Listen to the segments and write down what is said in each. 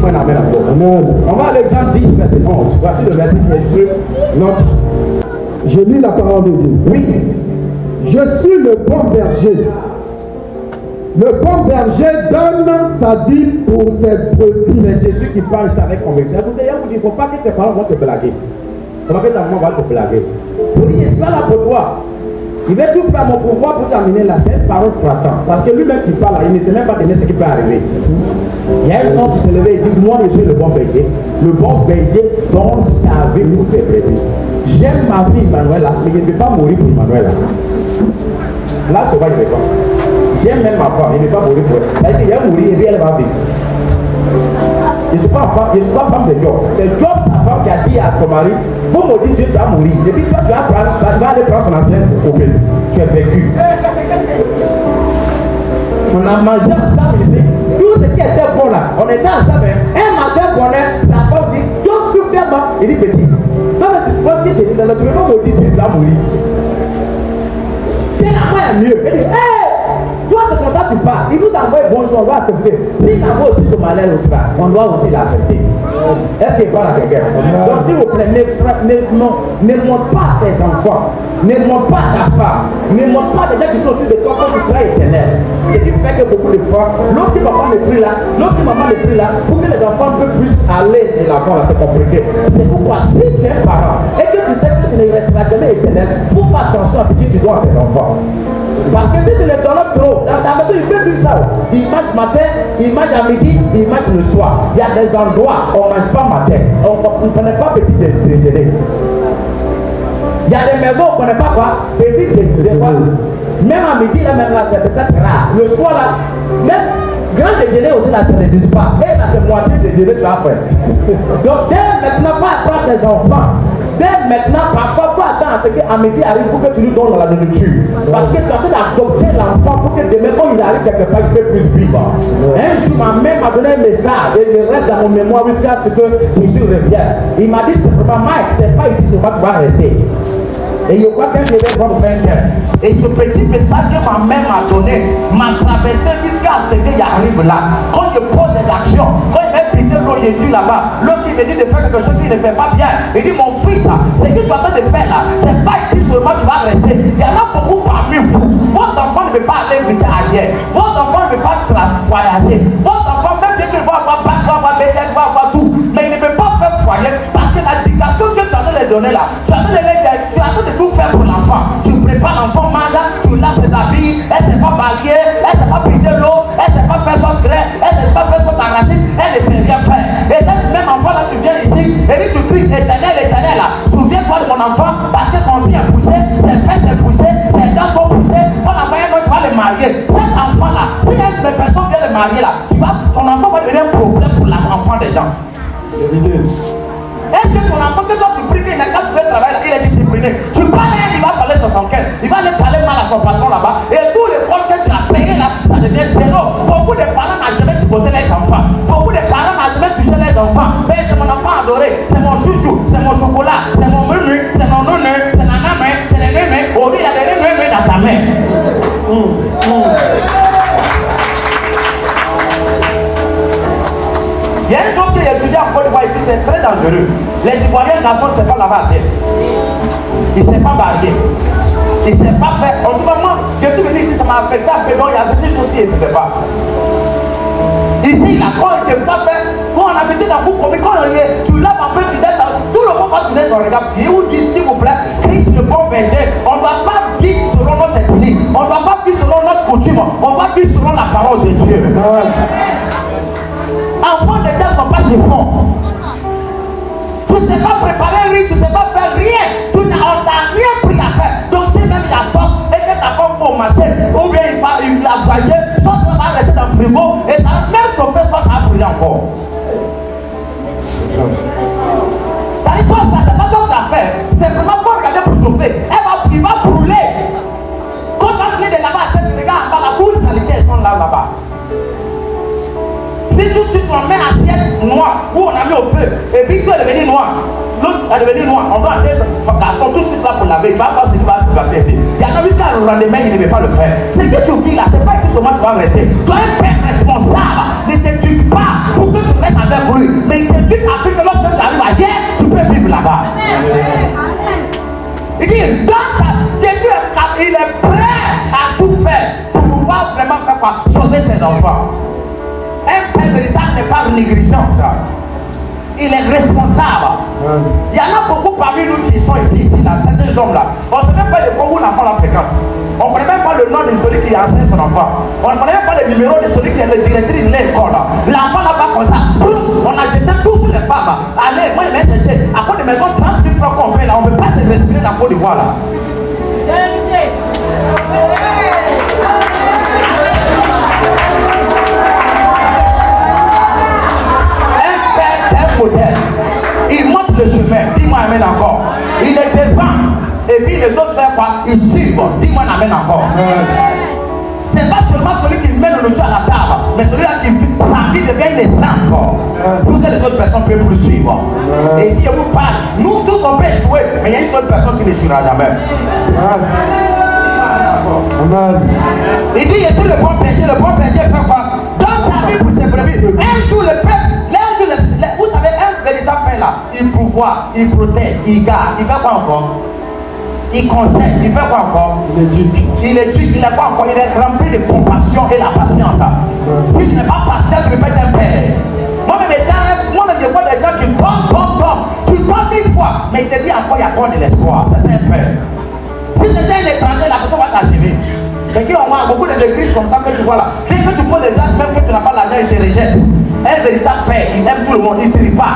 moi un amen encore. On va aller Jean 10, verset 11. Voici le verset qui est sur notre. Je lis la parole de Dieu. Oui. Je suis le bon berger. Le bon berger donne sa vie pour ses brebis. C'est Jésus qui parle ça avec conviction. Écoutez, il ne faut pas que tes parents vont te blaguer. Il ne faut pas que ta maman va te blaguer. Pour dire, je suis là pour toi. Il va tout faire mon pouvoir pour t'amener là. C'est une parole frappante. Parce que lui-même qui parle là, il ne sait même pas ce qui peut arriver. Il y a un homme qui s'est levé et dit, moi je suis le bon berger. Le bon berger donne sa vie pour ses brebis. J'aime ma fille Emmanuel là, mais je ne vais pas mourir pour Emmanuel là. Là, c'est pas il répond. J'aime même ma femme, il ne va pas mourir pour elle. Elle dit, elle va mourir et puis elle va vivre. Je ne suis pas femme de Job. C'est Job, sa femme, qui a dit à son mari, vous me dites Dieu, tu vas mourir. Et puis toi, tu vas aller prendre son ancienne pour couper. Tu es vécu. On a mangé ensemble ici. Tout ce qui était bon là, on était ensemble. Un matin, sa femme dit, Dieu, tu fais bon. Il dit, petit. Toi, si tu vois ce que tu dis, tu ne vas pas me dire Dieu, tu vas mourir. Bien à moi, mieux. Il dit, hé! Toi, c'est comme ça que tu pars. Il nous envoie bonjour, on doit accepter. S'il envoie aussi ce malheur aussi, on doit aussi l'accepter. Est-ce qu'il parle à quelqu'un? Donc, s'il vous plaît, ne montre pas tes enfants, ne montre pas ta femme, ne montre pas des gens qui sont autour de toi comme tu seras éternel. Ce qui fait que beaucoup de fois, lorsque papa n'est plus là, lorsque maman n'est plus là, pour que les enfants puissent aller de l'avant, c'est compliqué. C'est pourquoi, si tu es parent et que tu sais que tu ne resteras jamais éternel, faut faire attention à ce que tu dois à tes enfants. Parce que si tu les donnes trop, dans ta maison, il peut vivre ça. Il mange matin, il mange à midi, il mange le soir. Il y a des endroits où on ne mange pas matin, on ne connaît pas petit déjeuner. Il y a des maisons où on ne connaît pas quoi, petit déjeuner. Même à midi, là, même là, c'est peut-être rare. Le soir, là, même grand déjeuner aussi, là, ça n'existe pas. Et là, c'est moitié déjeuner, tu vas faire. Donc, dès maintenant, pas apprendre tes enfants. Dès maintenant, parfois, faut attendre à ce qu'à midi arrive pour que tu lui donnes la nourriture. Parce que tu as envie d'adopter l'enfant pour que demain, quand il arrive quelque part, il puisse vivre. Un jour, ma mère m'a donné un message et il reste dans mon mémoire jusqu'à ce que Jésus revienne. Il m'a dit simplement, Mike, c'est pas ici que tu vas rester. Et je crois qu'un élève va faire un cœur. Et ce petit message que ma mère m'a donné m'a traversé jusqu'à ce qu'il arrive là. Quand je pose des actions, quand il va pisser l'eau Jésus là-bas, lorsqu'il me dit de faire quelque chose qu'il ne fait pas bien, il dit mon fils, ce que tu as fait de faire là, c'est pas ici seulement tu vas rester. Il y en a beaucoup parmi vous. Votre enfant ne veut pas aller vite ailleurs. Votre enfant ne veut pas voyager. Votre enfant, même bien qu'il va avoir bac, va avoir BTS, va avoir tout, mais il ne veut pas faire foyer parce que la dictation que tu as de les donner là, tu as de tout faire pour l'enfant. Tu prépares l'enfant, mange, tu laves ses habits, elle ne sait pas baguer, elle ne sait pas pisser l'eau, elle ne sait pas faire son grès, elle ne sait pas faire son racine, elle ne sait rien faire. Et cette même enfant là, tu viens ici, et dit tu cries éternel, éternel là, souviens-toi de mon enfant, parce que son fils est poussé, ses fesses sont poussées, ses dents sont poussées, on a moyen tu vas le marier. Cet enfant là, si une personne vient le marier là, ton enfant va devenir un problème pour l'enfant des gens. Est-ce que ton enfant, que toi tu pries qu'il n'a qu'à trouver le travail, il est discipliné. Tu parles, il va parler sur son cœur, il va aller parler mal à son patron là-bas, et tous les comptes que tu as payés là, ça devient zéro. Beaucoup de parents n'ont jamais supposé les enfants. Beaucoup de parents n'ont jamais touché les enfants. Mais c'est mon enfant adoré, c'est mon chouchou, c'est mon chocolat, c'est mon menu, c'est mon nonne, c'est la main, c'est les mémés. Aujourd'hui, il y a des mémés dans ta main. Il y a une chose que j'ai étudié en Côte d'Ivoire ici, c'est très dangereux. Les Ivoiriens garçons ne savent pas laver assiette. Ils ne savent pas barrier. Ils ne savent pas faire. En tout cas, moi, je suis venu ici, ça m'a affecté un peu. Donc, il y a des choses qu'ils ne savent pas. Ici, la quand il ne sait pas faire, quand on a habité dans le groupe, quand tu laves un peu, tu laisses tout le monde va tourner son regard. Il vous dit, s'il vous plaît, Christ le bon berger. On ne doit pas vivre selon notre ethnie. On ne doit pas vivre selon notre coutume. On doit vivre selon la parole de Dieu. Enfants de Dieu ne sont pas chiffons. Tu ne sais pas préparer rien, tu ne sais pas faire rien. On n'a rien pris à faire. Donc si même la sauce et que ta femme va au marché, ou bien il a voyagé, sauce va rester dans le frigo et ça va même sauver, sauce à brûler encore. C'est-à-dire ça, c'est pas d'autre affaire. C'est vraiment pour regarder pour chauffer. Il va brûler. Quand tu vas venir de là-bas, c'est que les gars, la boule, ça les sont là-bas. Si tout de suite on met assiette noire où on a mis au feu et puis tout est devenu noir, l'autre est devenu noir, on doit aller garçon tout de suite là pour laver, il va voir ce qui va se passer ici. Il y en a vu ça le lendemain, il ne veut pas le faire. Ce que tu vis là, c'est pas ici seulement tu vas rester. Toi un père responsable, ne t'éduque pas pour que tu reste avec lui. Mais il te dit après que lorsque tu arrives ailleurs, tu peux vivre là-bas. Il dit, donc Jésus il est prêt à tout faire pour pouvoir vraiment faire quoi? Sauver ses enfants. Un père véritable n'est pas négligent, ça. Il est responsable. Il y en a beaucoup parmi nous qui sont ici, là, certains hommes là. On ne sait même pas de quoi l'enfant la fréquente. On ne connaît même pas le nom de celui qui enseigne son enfant. On ne connaît même pas le numéro de celui qui est le directeur de l'école. L'enfant là-bas comme ça. On a jeté tout sur les femmes. Allez, moi je vais chercher. À cause de mes 30 000 francs qu'on fait là, on ne peut pas se respirer dans la Côte d'Ivoire là. Il montre le chemin, dis-moi amène encore. Il est devant, et puis les autres frères quoi? Ils suivent, dis-moi amène encore. C'est pas seulement celui qui met le nourriture à la table, mais celui-là qui sa vie devient une exemple pour que les autres personnes puissent plus suivre. Et si je vous parle, nous tous on peut échouer, mais il y a une seule personne qui n'échouera jamais. Amen. Il dit, je suis le bon péché fait quoi? Dans sa vie pour ses brebis. Un jour le peuple, vous savez, un véritable père là, il pourvoit, il protège, il garde, il fait quoi encore? Il conseille, il fait quoi encore? Il éduque, il est quoi encore? Il est rempli de compassion et la patience. S'il n'est pas patient, tu peux être un père. Moi-même, je vois des gens qui tombent. Tu tombes une fois, mais il te dit encore, il y a encore de l'espoir. C'est un père. Si c'était un étranger, la personne va t'arriver. Mais qui ont beaucoup de églises comme ça que tu vois là. Dès que tu vois des gens, même que tu n'as pas l'argent, ils te rejettent. Un véritable père, il aime tout le monde, il ne trie pas.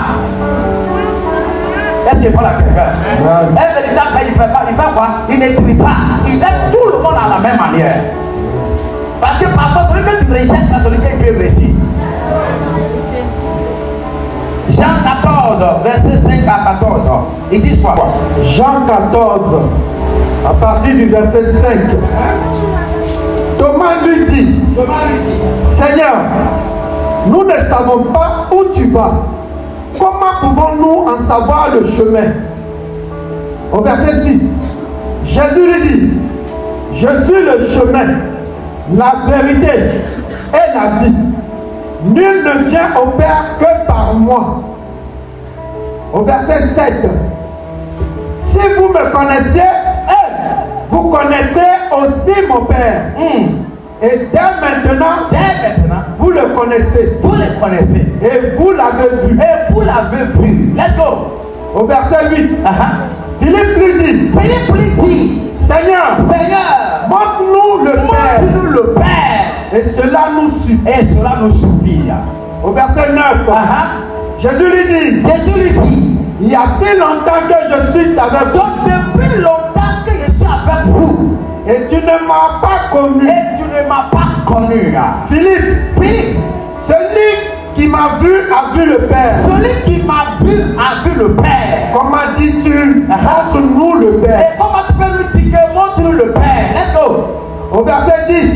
Est-ce qu'il faut la quelqu'un? Un véritable père, il fait quoi? Il ne trie pas. Il aime tout le monde à la même manière. Parce que parfois, celui que tu rejettes, c'est celui qui peut réussir. Jean 14, verset 5 à 14. Il dit quoi? Jean 14, à partir du verset 5. Thomas lui dit, Seigneur, nous ne savons pas où tu vas. Comment pouvons-nous en savoir le chemin? Au verset 6, Jésus lui dit, je suis le chemin, la vérité et la vie. Nul ne vient au Père que par moi. Au verset 7, si vous me connaissez, vous connaissez aussi mon Père. Et dès maintenant, vous le connaissez. Vous le connaissez. Et vous l'avez vu. Et vous l'avez vu. Let's go. Au verset 8, Philippe lui dit, Seigneur, montre-nous le Père. Montre-nous le Père. Et cela nous suffit. Au verset 9, Jésus lui dit, il y a si longtemps que je suis avec vous. Donc depuis longtemps que je suis avec vous. Et tu ne m'as pas connu. Philippe, celui qui m'a vu a vu le Père. Celui qui m'a vu a vu le Père. Comment dis-tu, montre-nous le Père? Et comment tu peux nous dire que montre-nous le Père? Let's go. Au verset 10,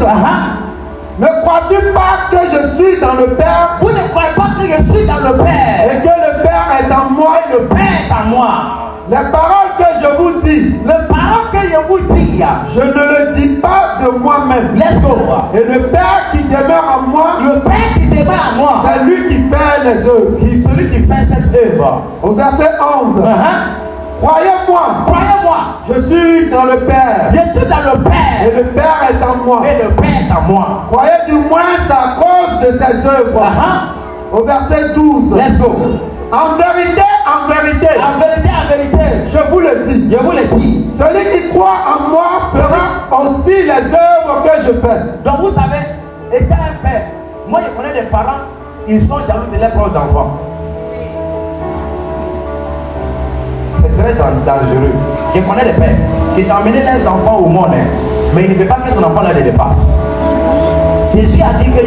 ne crois-tu pas que je suis dans le Père? Vous ne croyez pas que je suis dans le Père? Et que le Père est en moi? Et le Père est en moi. Les paroles que je vous dis, je ne le dis pas de moi-même. Let's go. Et le Père qui demeure en moi, c'est lui qui fait les œuvres. Celui qui fait cette œuvre. Au verset 11, croyez-moi, je suis dans le Père. Je suis dans le Père. Et le Père est en moi. Et le Père est en moi. Croyez du moins à cause de ses œuvres. Au verset 12, let's go. En vérité, je vous le dis, celui qui croit en moi fera aussi les œuvres que je fais. Donc vous savez, étant un père, moi je connais des parents, ils sont jaloux de leurs propres enfants. C'est très dangereux. Je connais des pères qui ont amené leurs enfants au monde, mais il ne veut pas que son enfant les dépasse. Jésus a dit que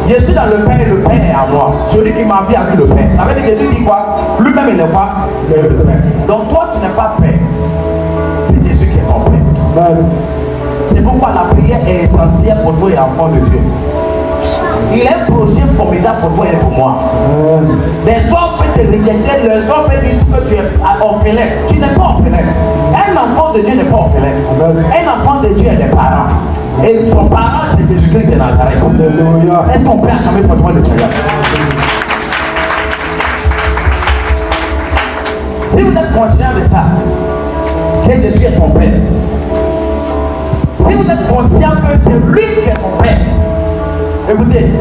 je suis dans le Père et le Père est à moi. Celui qui m'a vu a vu le Père. Ça veut dire que Jésus dit quoi? Lui-même il n'est pas le Père. Donc toi tu n'es pas Père. C'est Jésus qui est ton Père. C'est pourquoi la prière est essentielle pour toi et enfant de Dieu. Il a un projet formidable pour toi et pour moi. Les hommes peuvent te rejeter, les hommes peuvent dire que tu es orphelin. Tu n'es pas orphelin. Un enfant de Dieu n'est pas orphelin. Un enfant de Dieu a des parents. Et son parent c'est Jésus-Christ de Nazareth. Est-ce qu'on peut acclamer pour toi le Seigneur? êtes conscient de ça, que Jésus est ton Père, si vous êtes conscient que c'est lui qui est ton Père, écoutez,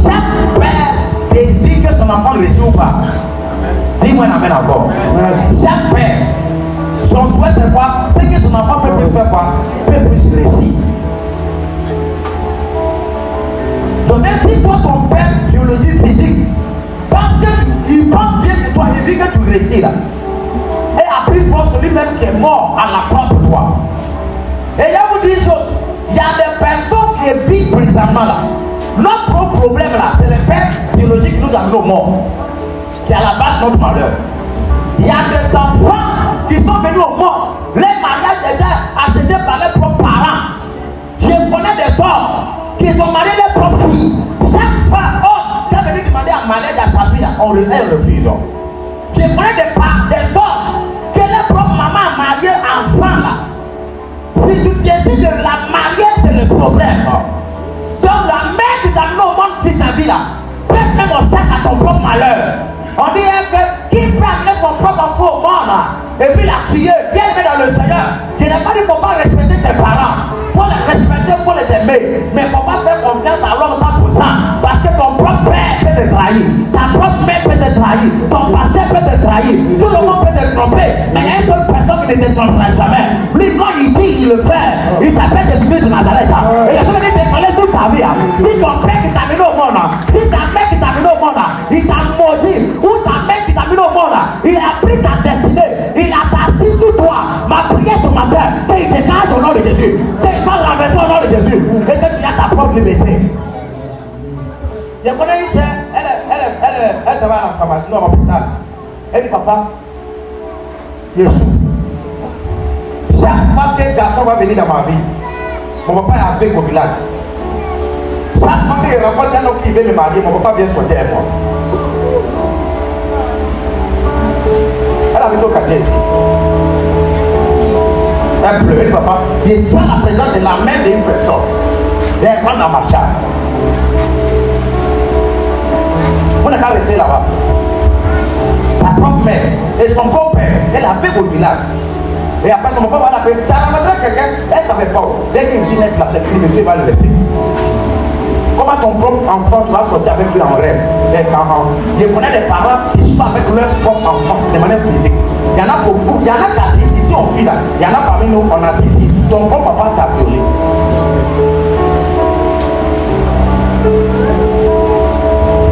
chaque père désire que son enfant réussisse ou pas. Dis-moi un amen encore. Chaque père, son souhait c'est quoi? C'est que son enfant peut plus faire quoi? Peut plus réussir. Donc même si toi ton père biologique physique pense qu'il pense bien de toi, il dit que tu réussis là, et a pris force lui-même qui est mort à la croix pour toi. Et je vous dis une chose, il y a des personnes qui vivent présentement là. Notre problème là, c'est le père biologique qui nous amène au monde, qui est à la base de notre malheur. Il y a des enfants qui sont venus au monde, les mariages étaient achetés par leurs propres parents. Je connais des hommes qui sont mariés leurs propres filles. Chaque femme, quand elle vient demander un mariage à sa fille, on refuse. Je connais des hommes que leur propre maman a marié enfant là. Si tu décides de la marier, c'est le problème. Donc la mère qui t'a amené au monde toute ta vie là, peut même au sac à ton propre malheur. On dit que qui peut amener son propre enfant au monde là, et puis la tuer, bien le mettre dans le Seigneur. Je n'ai pas dit qu'il ne faut pas respecter tes parents. Il faut les respecter, il faut les aimer. Mais il ne faut pas faire confiance à l'homme 100%. Parce que ton propre père peut te trahir, ta propre mère peut te trahir, ton passé peut te trahir, tout le monde peut te tromper. Mais il y a une seule personne qui ne te trompera jamais. Lui, quand il dit, il le fait. Il s'appelle Jésus de Nazareth. Et il faut te parler toute ta vie. Si ton père qui t'a amené au monde, si ta mère qui t'a amené au monde, il t'a maudit, ou ta mère qui t'a amené au monde, il a pris ta destinée, il a assis sous toi. Ma prière ce matin, qu'il te casse au nom de Jésus, qu'il fasse la maison au nom de Jésus, et que tu as ta propre liberté. Je connais une sœur, elle travaille en pharmacie, dans l'hôpital. Elle dit, papa, Jésus, chaque fois qu'un garçon va venir dans ma vie, mon papa est avec au village. Chaque fois qu'il rencontre un homme qui veut me marier, mon papa vient sauter avec moi. Elle avait au quartier. Elle pleurait, papa. Il sent la présence de la main d'une personne. Elle prend dans ma chambre. Vous n'avez qu'à rester là-bas. Sa propre mère et son beau-père, elle avait au village. Et après, son papa va l'appeler. Ça ramènerait quelqu'un, elle ne savait pas. Dès qu'il dit naître là, c'est fini, monsieur va le laisser. Comment ton propre enfant, tu vas sortir avec lui en rêve? Les parents. Je connais des parents qui sont avec leur propre enfant de manière physique. Il y en a beaucoup, il y en a qui assistent ici, on vit là. Il y en a parmi nous, on assiste ici. Ton propre papa t'a violé.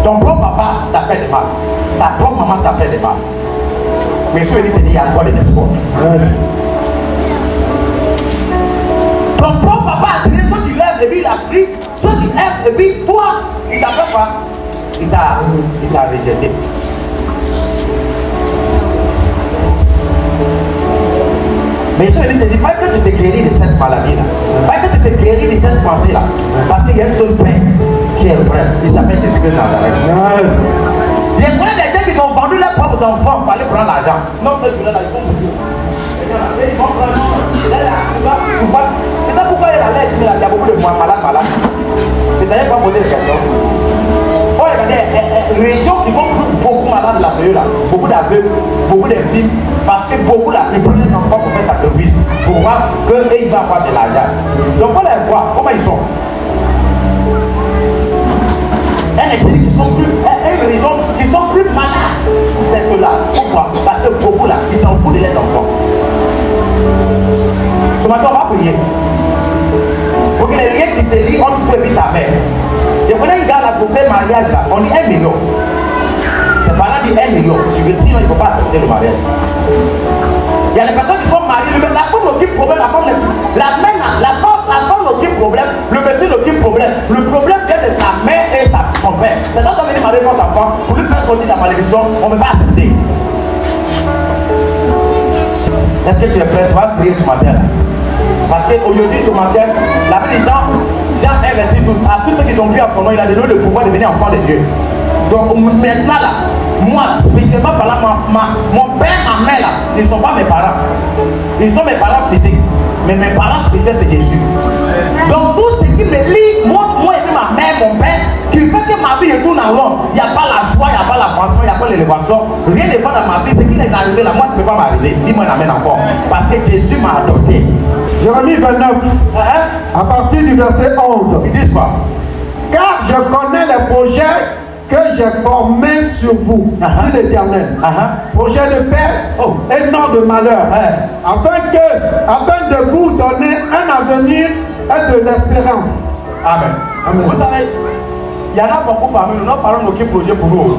Ton propre papa t'a fait des mal. Ta propre maman t'a fait des mal. Mais ceux qui te disent, il y a encore des espoirs. Ton propre papa a tiré ceux qui lèvent et puis il a pris. Ceux qui aiment et puis toi, il t'a fait quoi? Il t'a rejeté. Mais ceux qui te disent, pas que tu te guéris de cette maladie-là. Pas que tu te guéris de cette pensée-là. Parce qu'il y a un seul Père qui est vrai. Il s'appelle Jésus de Nazareth. Il y a des gens qui ont vendu leurs propres enfants pour aller prendre l'argent. Non, c'est là, ils vont beaucoup. Ils vont prendre l'argent. C'est ça pourquoi il y a beaucoup de malades. C'est d'ailleurs pas poser des questions. Oh, regardez, régions qui vont beaucoup malades de la période là. Beaucoup d'aveugles, beaucoup de filles. Parce que beaucoup là, ils prennent les enfants pour faire sacrifice. Pour voir qu'ils vont avoir de l'argent. Donc on les voit, comment ils sont. Elle explique qu'ils sont plus, une raison, qu'ils sont plus malades. C'est cela. Pourquoi? Parce que beaucoup là, ils s'en foutent de leurs enfants. Ce matin, on va prier. Pour que les liens qui te lient, on peut vite ta mère. Je connais un gars là pour faire mariage là, on dit 1 million. Ses parents disent 1 million. Tu veux dire, sinon il ne faut pas accepter le mariage. Il y a les personnes qui sont mariées, mais la femme occupe problème, la femme occupe problème, le monsieur occupe problème. Le problème vient de sa mère et son père. C'est ça qu'on vient de marier votre enfant, pour lui faire sortir la malédiction, on ne peut pas accepter. Est-ce que tu es prêt? Tu vas prier ce matin là. Parce qu'aujourd'hui, ce matin, la vie des gens, Jean 1 verset 12, à tous ceux qui ont pris en son nom, il a donné le pouvoir de devenir enfant de Dieu. Donc maintenant là, moi, spirituellement parlant, mon père, ma mère là, ils ne sont pas mes parents. Ils sont mes parents physiques. Mais mes parents spirituels, c'est Jésus. Donc tout ce qui me lie, moi et ma mère, mon père, qui fait que ma vie est tourne en rond, il n'y a pas la joie, il n'y a pas la passion, il n'y a pas l'élévation, rien n'est pas dans ma vie, ce qui est arrivé là, moi ça ne peut pas m'arriver. Dis-moi l'amène encore. Parce que Jésus m'a adopté. Jérémie 29, à partir du verset 11. Ils disent quoi? Car je connais les projets que j'ai formés sur vous, dit l'Éternel. Projet de paix et non de malheur. Afin de vous donner un avenir et de l'espérance. Amen. Amen. Vous savez, il y en a beaucoup parmi nous, nous parlons de quel projet pour nous.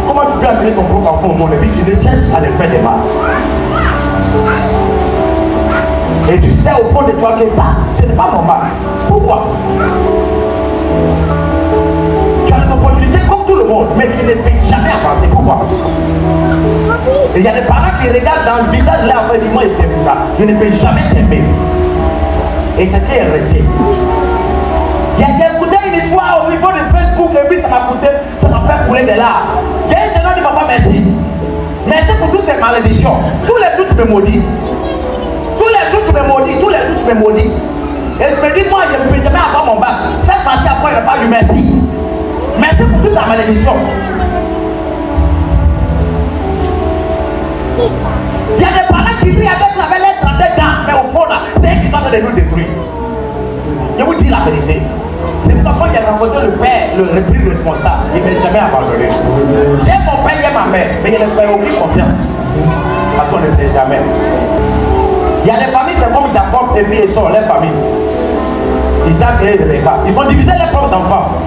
Comment tu peux amener ton propre enfant au monde et puis tu ne cherches à le faire des mal. Et tu sais au fond de toi que ça, ce n'est pas normal. Pourquoi? Tu as des opportunités comme tout le monde, mais tu ne peux jamais avancer. Pourquoi? Et il y a des parents qui regardent dans le visage là, en fait, dis-moi, il fait ça. Je ne peux jamais t'aimer. Et c'est très resté. J'ai écouté une histoire au niveau de Facebook et puis ça m'a fait couler de larmes. J'ai dit non, papa, merci. Merci pour toutes tes malédictions. Tous les jours tu me maudis. Tous les jours tu me maudis. Tous les jours tu me maudis. Et je me dis, moi, je ne peux jamais avoir mon bac. Cette partie après, il n'a pas eu merci. Merci pour toute ta malédiction. Il y a des parents qui vivent avec les 32 ans, mais au fond là, c'est eux qui sont en train de nous détruire. Je vous dis la vérité. C'est pourquoi il y a rencontré le père, le plus responsable. Il ne m'est jamais abandonné. J'ai mon père, j'ai ma mère, mais il ne fait aucune confiance. Parce qu'on ne sait jamais. Il y a des familles, c'est comme Jacob et puis Esau, les familles. Isaac et Rebecca. Ils ont divisé les propres enfants.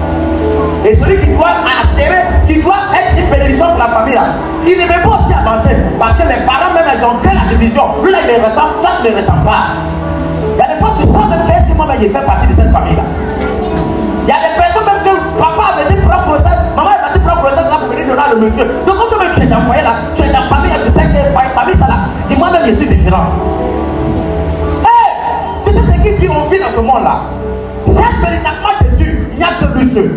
Et celui qui doit assurer, qui doit être une bénédiction pour la famille là, il ne veut pas aussi avancer. Parce que les parents même, ils ont créé la division. Lui là, il les ressent, toi tu ne les ressens pas. Il y a des fois tu sens même que si moi-même j'ai fait partie de cette famille là. Il y a des personnes même que papa avait dit prends procès, maman avait dit prends procès là pour venir donner le monsieur. Donc quand toi-même tu es dans le foyer là, tu es dans la famille là, tu sais que famille ça là, dis moi-même je suis différent. Tu sais ce qui on vit dans ce monde là. C'est véritablement Jésus, il n'y a que lui seul.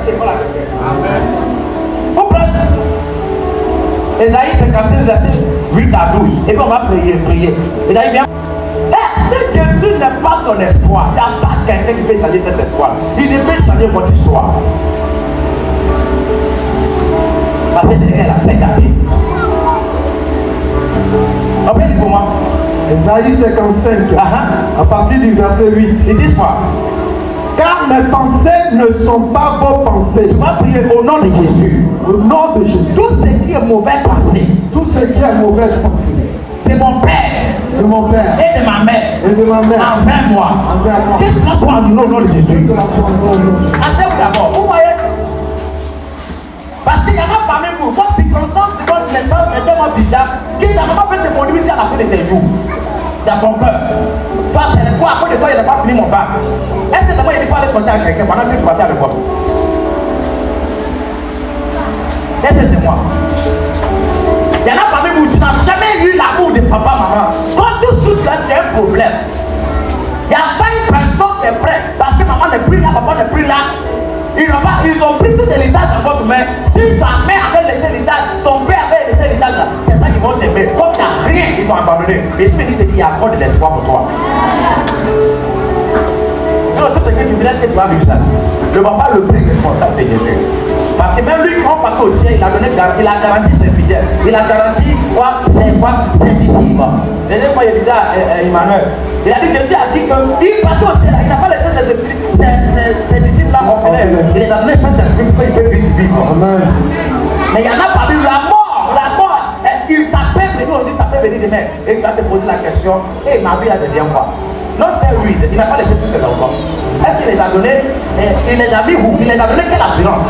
C'est voilà. Amen. Vous prenez Esaïe 56, verset 8 à 12. Et puis on va prier. Esaïe vient. Si Jésus n'est pas ton espoir, il n'y a pas quelqu'un qui peut changer cet espoir. Il ne peut changer votre histoire. Parce que derrière la tête à vie. Appelez pour moi. Esaïe 55, à partir du verset 8. C'est 10 fois. Car mes pensées ne sont pas vos pensées. Tu vas prier au nom de Jésus. Au nom de Jésus. Tout ce qui est mauvais pensée. Tout ce qui est mauvaise pensée. De mon père. De mon père. Et de ma mère. Et de ma mère. Envers moi. Envers moi. Qu'est-ce qu'on soit annulé au nom de Jésus? Asseyez-vous d'abord. Vous voyez? Parce qu'il y en a parmi vous, votre circonstance, votre naissance est tellement bizarre qu'il n'a pas fait te conduire à la fin de tes jours. Dans son cœur. Toi, c'est quoi? Après de toi, il n'a pas fini mon bac. Est-ce que d'abord il n'est pas allé sortir avec quelqu'un pendant que tu partais avec moi? Est-ce que c'est moi? Il y en a parmi vous, tu n'as jamais eu l'amour de papa, maman. Quand tout de suite, tu as un problème. Il n'y a pas une personne qui est prête parce que maman n'est plus là, papa n'est plus là. Ils ont pris tout l'héritage dans votre main. Si ta mère avait laissé l'héritage, ton père avait laissé l'héritage là, c'est ça qu'ils vont t'aimer. Comme tu n'as rien, ils vont abandonner. Et ce que il y a encore de l'espoir pour toi. Donc tout ce que tu voulais, c'est que tu vas vivre ça. Le papa le plus responsable, c'est Jésus. Parce que même lui, quand on passait au ciel, il a garanti ses fidèles. Il a garanti quoi? Ses disciples. La dernière fois, il disait à Emmanuel, il a dit, Jésus a dit qu'il partait au ciel, il n'a pas laissé ses disciples là orphelins. Il les a donné Saint-Esprit pour qu'ils puissent vivre. Mais il y en a parmi la mort, il t'appelle, on dit, ça peut venir demain. Et il va te poser la question, et ma vie là devient quoi? Non, c'est lui, il n'a pas laissé tous ses enfants. Est-ce qu'il les a donnés? Il les a mis où? Il les a donné quelle assurance?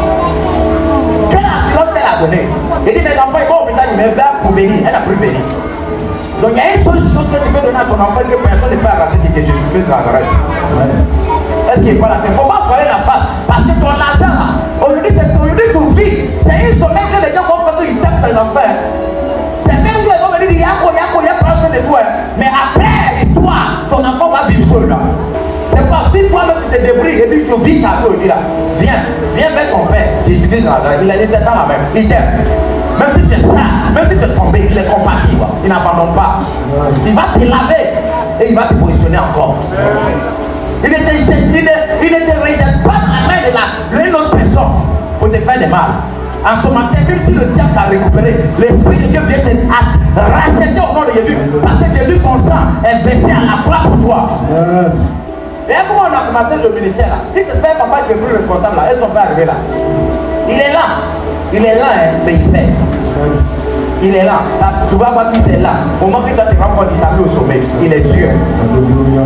Quelle assurance qu'elle a donnée? Il dit, mes enfants, ils vont au hôpital, ils me veulent pour venir. Elle n'a plus venir. Donc il y a une seule chose que tu peux donner à ton enfant que personne ne peut arracher, c'est que Jésus-Christ l'arrête. Est-ce qu'il n'est pas là? Il ne faut pas voiler la face. Parce que ton argent là, aujourd'hui tu vis. C'est une semaine que les gens vont faire qu'ils tapent les enfants. C'est même qu'ils vont venir dire Yako, prends soin de toi. Mais après l'histoire, ton enfant va vivre seul là. C'est pas si toi-même tu te débrouilles et puis tu vis ta vie, il dit là, viens vers ton père. Jésus-Christ dans la il a dit c'est dans la même. Il t'aime. Même si tu es ça, même si tu es tombé, il est compatible. Il n'abandonne pas. Il va te laver et il va te positionner encore. Il il ne te rejette pas dans la main de l'une autre personne pour te faire du mal. En ce matin, même si le diable t'a récupéré, l'Esprit de Dieu vient te racheter au nom de Jésus. Parce que Jésus, son sang est versé à la croix pour toi. Et comment on a commencé le ministère là? Si c'est pas papa qui est plus responsable là, elles sont pas arrivées là. Il est là, hein, mais il fait. Il est là. Ça, tu vas voir qu'il est là. Au moment que toi tu vas voir qu'il t'a vu au sommet, il est Dieu.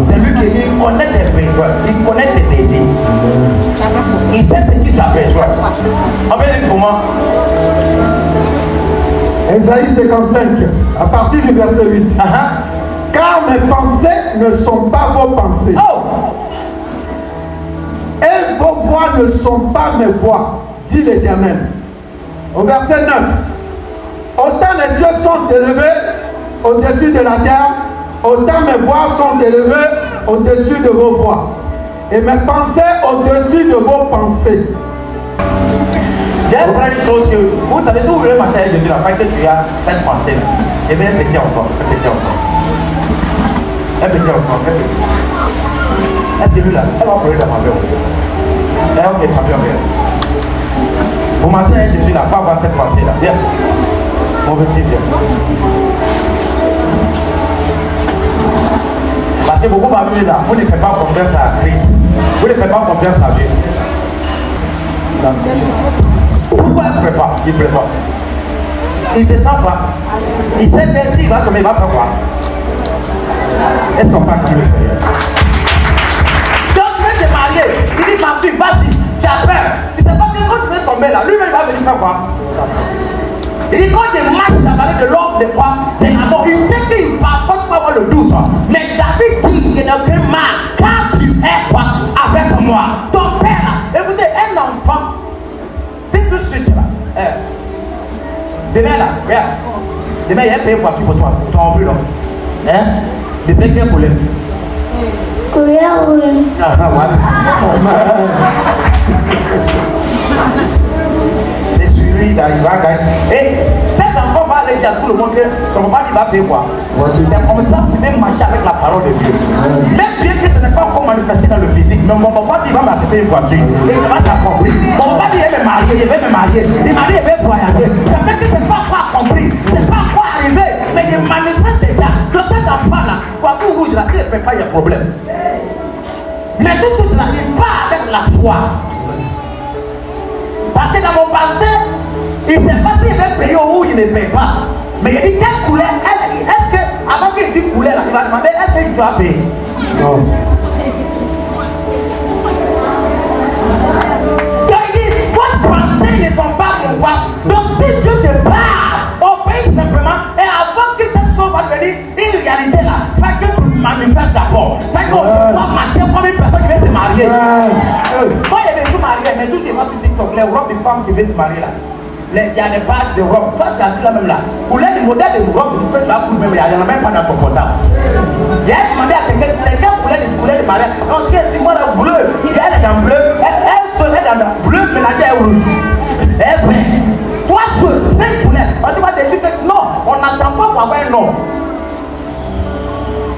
C'est lui qui connaît tes besoins, il connaît tes désirs. Il sait ce qu'il t'a besoin. On va dire comment? Ésaïe 55, à partir du verset 8. Car mes pensées ne sont pas vos pensées. Oh! Et vos voix ne sont pas mes voix, dit l'Éternel. Au verset 9. Autant les cieux sont élevés au-dessus de la terre, autant mes voix sont élevées au-dessus de vos voix. Et mes pensées au-dessus de vos pensées. J'ai appris une chose que vous savez, si vous voulez marcher avec Jésus, la fois que tu as cette pensée, et bien un petit encore. Est-ce que lui-là, elle va prendre la main. Ok, champion. Vous marchez avec Jésus, là, pas avoir cette pensée-là. Viens. Mon petit, viens. Parce que beaucoup m'ont dit là, vous ne faites pas confiance à Christ. Vous ne faites pas confiance à Dieu. Pourquoi il ne prépare? Il prépare. Il se sent pas. Il sait bien s'il va tomber, il va faire quoi? Elles ne sont pas comme le Seigneur. Donc tu veux te marier, il dit ma fille, vas-y, tu as peur. Tu ne sais pas que quand tu veux tomber là, lui-même il va venir faire quoi? Il dit quand il marche la vallée de l'ombre de quoi? De la mort. Il sait qu'il parfois tu peux avoir le doute. Mais David dit qu'il n'a aucun mal car tu es quoi? Avec moi. Ton père, écoutez, un enfant, c'est tout de suite là. Demain là, regarde. Demain il y a un pays voiture pour toi. Toi en plus là. Hein? De quel problème? Couleur rouge. Et celui il va gagner. Et cet enfant va aller dire à tout le monde que son papa il va payer quoi? C'est comme ça que tu peux marcher avec la parole de Dieu. Même bien que ce n'est pas encore manifesté dans le physique, mais mon papa il va m'acheter une voiture. Et il va s'accomplir. Mon papa il veut me marier, il veut me marier. Il m'a dit il veut voyager. Ça fait que c'est pas encore accompli. C'est pas encore arrivé. Mais il manifeste déjà. Donc cet enfant là, voiture rouge là, s'il ne fait pas, il y a problème. Mais tout ce là, il part avec la foi. Parce que dans mon passé, il ne sait pas s'il veut payer ou il ne paye pas. Mais il dit quelle couleur, est-ce que, avant qu'il dise couleur là, il va demander est-ce qu'il doit payer? Non. Donc il dit, vos pensées ne sont pas pour moi. Donc si Dieu te parle, obéis simplement, et avant que cette chose va devenir une réalité là, fait que tu manifestes d'abord. Fait qu'on doit marcher comme une personne qui veut se marier. Moi, il y avait tout marié, mais tout est pas sur TikTok, les robes de femmes qui veulent se marier là. Il y a des pages de robes, toi tu as assis là même là. Pour les modèles de robes, tu peux faire pour même, il n'y en a même pas dans ton portable. J'ai demandé à quelqu'un voulait de mariage. Donc, si moi là bleu, il est dans bleu, elle serait dans le bleu mélangé à rouge. Elle fait, toi seul, 5 poulettes. On dit, non, on n'attend pas pour avoir un nom.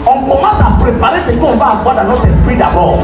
On commence à préparer ce qu'on va avoir dans notre esprit d'abord.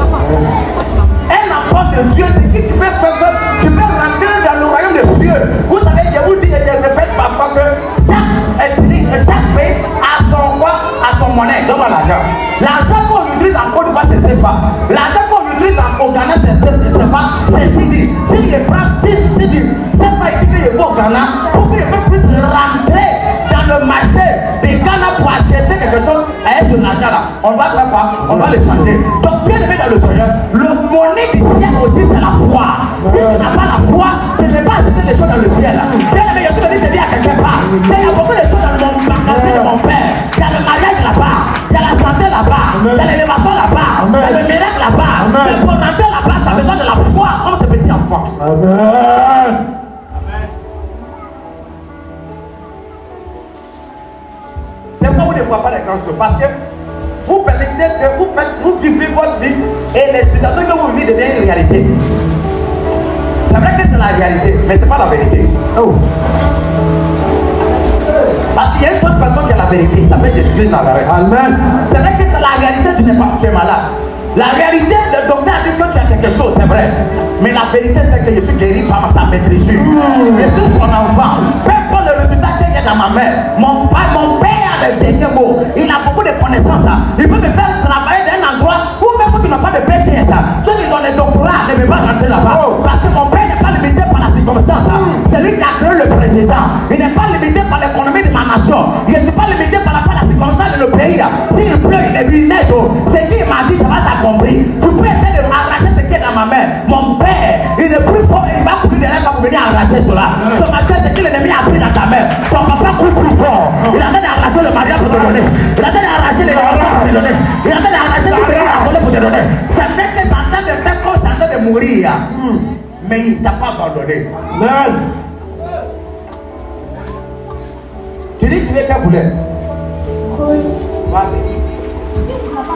Un enfant de Dieu, c'est qui tu peux faire, tu peux rentrer dans le royaume des cieux. Vous savez, je vous dis et je répète parfois que chaque pays a son quoi, a son monnaie, donne l'argent. L'argent qu'on utilise en Côte d'Ivoire, c'est pas. L'argent qu'on utilise en Ghana, c'est pas. C'est Sidi. Si je prends Sidi, c'est pas ici que je vais au Ghana pour que je puisse rentrer dans le marché des Ghana pour acheter quelque chose avec de l'argent là. On va faire quoi? On va le changer. Donc, bien aimé dans le Seigneur, le monnaie du ciel aussi, c'est la foi. Si tu n'as pas la foi, tu ne peux pas acheter des choses dans le ciel. Bien aimé, je te dis à quelque part. Il y a beaucoup de choses dans mon magasin de mon père. Il y a le mariage là-bas. Il y a la santé là-bas. Il y a l'élévation là-bas. Il y a le miracle là-bas. Le bonheur là-bas, tu as besoin de la foi comme ce petit enfant. Amen. C'est pourquoi vous ne voyez pas les grands choses. Parce que vous permettez que vous vivez votre vie et les situations que vous vivez deviennent une réalité. C'est vrai que c'est la réalité, mais ce n'est pas la vérité. Oh. Parce qu'il y a une seule personne qui a la vérité, ça s'appelle Jésus-Christ Nazareth. Amen. C'est vrai que c'est la réalité, tu n'es pas, tu es malade. La réalité, le docteur a dit que tu as quelque chose, c'est vrai. Mais la vérité, c'est que je suis guéri par sa maîtrise. Je suis son enfant. Peu importe le résultat qu'il y a dans ma main. Mon père a des derniers mots. Il a beaucoup de connaissances. Il peut me faire travailler dans un endroit où même tu n'as pas de BTS. Ceux qui ont des doctorats ne peuvent pas rentrer là-bas. Parce que mon père n'est pas limité par la circonstance. C'est lui qui a créé le président. Il n'est pas limité par l'économie de ma nation. Il ne suis pas limité par la circonstance de le pays. S'il pleut, il neige. C'est qui m'a dit, ça va compris. Tu peux essayer de arracher ce qui est dans ma main. Mon père, il est plus fort, il va courir derrière quand vous venez arracher cela. Ce matin, c'est que l'ennemi a pris dans ta main. Ton papa court plus fort. Il a train d'arracher le mariage pour te donner. Il a train d'arracher les enfants pour te donner. Il a train d'arracher les enfants pour te donner. C'est vrai que c'est en train de faire comme c'est en train de mourir. Mais il ne t'a pas abandonné. Amen. Tu dis que tu veux qu'elle voulait. Oui.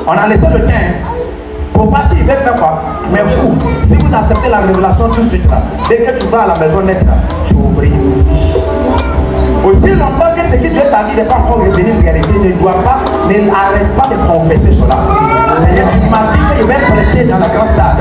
On a laissé le temps. Pour passer, il veut faire quoi? Mais vous, si vous acceptez la révélation tout de suite, là, dès que tu vas à la maison nette, tu ouvres. Aussi longtemps que ce qui Dieu t'a dit n'est pas encore revenu en réalité, n'arrête pas de confesser cela. Il m'a dit qu'il va prêcher dans la grande salle.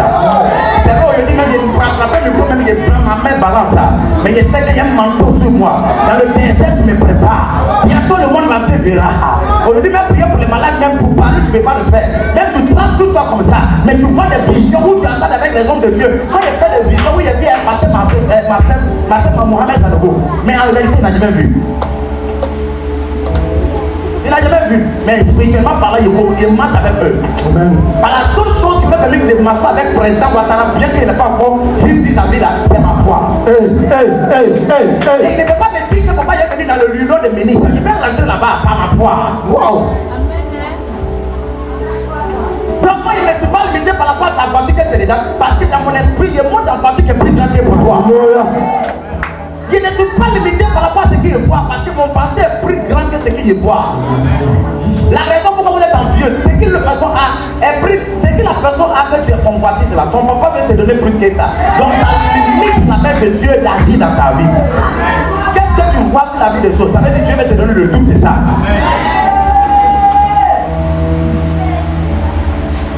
C'est vrai, aujourd'hui, même je prends le micro, même je prends ma main balance. Mais je sais qu'il y a un manteau sur moi. Dans le PSL, tu me prépares. Bientôt, le monde m'a fait verra. Aujourd'hui, même prier pour les malades, même pour parler, tu ne peux pas le faire. Même tu te prends sur toi comme ça. Mais tu vois des visions où tu entends avec les hommes de Dieu. Quand il fait des visions où il y a vu un pasteur Mohamed Sanogo. Mais en réalité, il n'a jamais vu. Il n'a jamais vu. Mais spirituellement parlant, il marche avec eux. Par la seule chose qui fait que lui de marcher avec le président Ouattara, bien qu'il n'ait pas encore vu vis-à-vis là, c'est ma foi. Il ne peut pas me dire que papa est venu dans le lieu de ministre. Il va rentrer là-bas par ma foi. Wow. Donc moi, il ne suis pas limité par la foi de la partie que c'est dedans. Parce que dans mon esprit, il y a moins d'un partie qui est plus grand que pour toi. Je ne suis pas limité par rapport à ce qu'il voit, parce que mon passé est plus grand que ce qu'il voit. La raison pourquoi vous êtes envieux, c'est que la personne a fait des convoitises là. Ton papa veut te donner plus que ça. Donc ça limite la main de Dieu d'agir dans ta vie. Qu'est-ce que tu vois sur la vie des autres? Ça veut dire que Dieu va te donner le double de ça.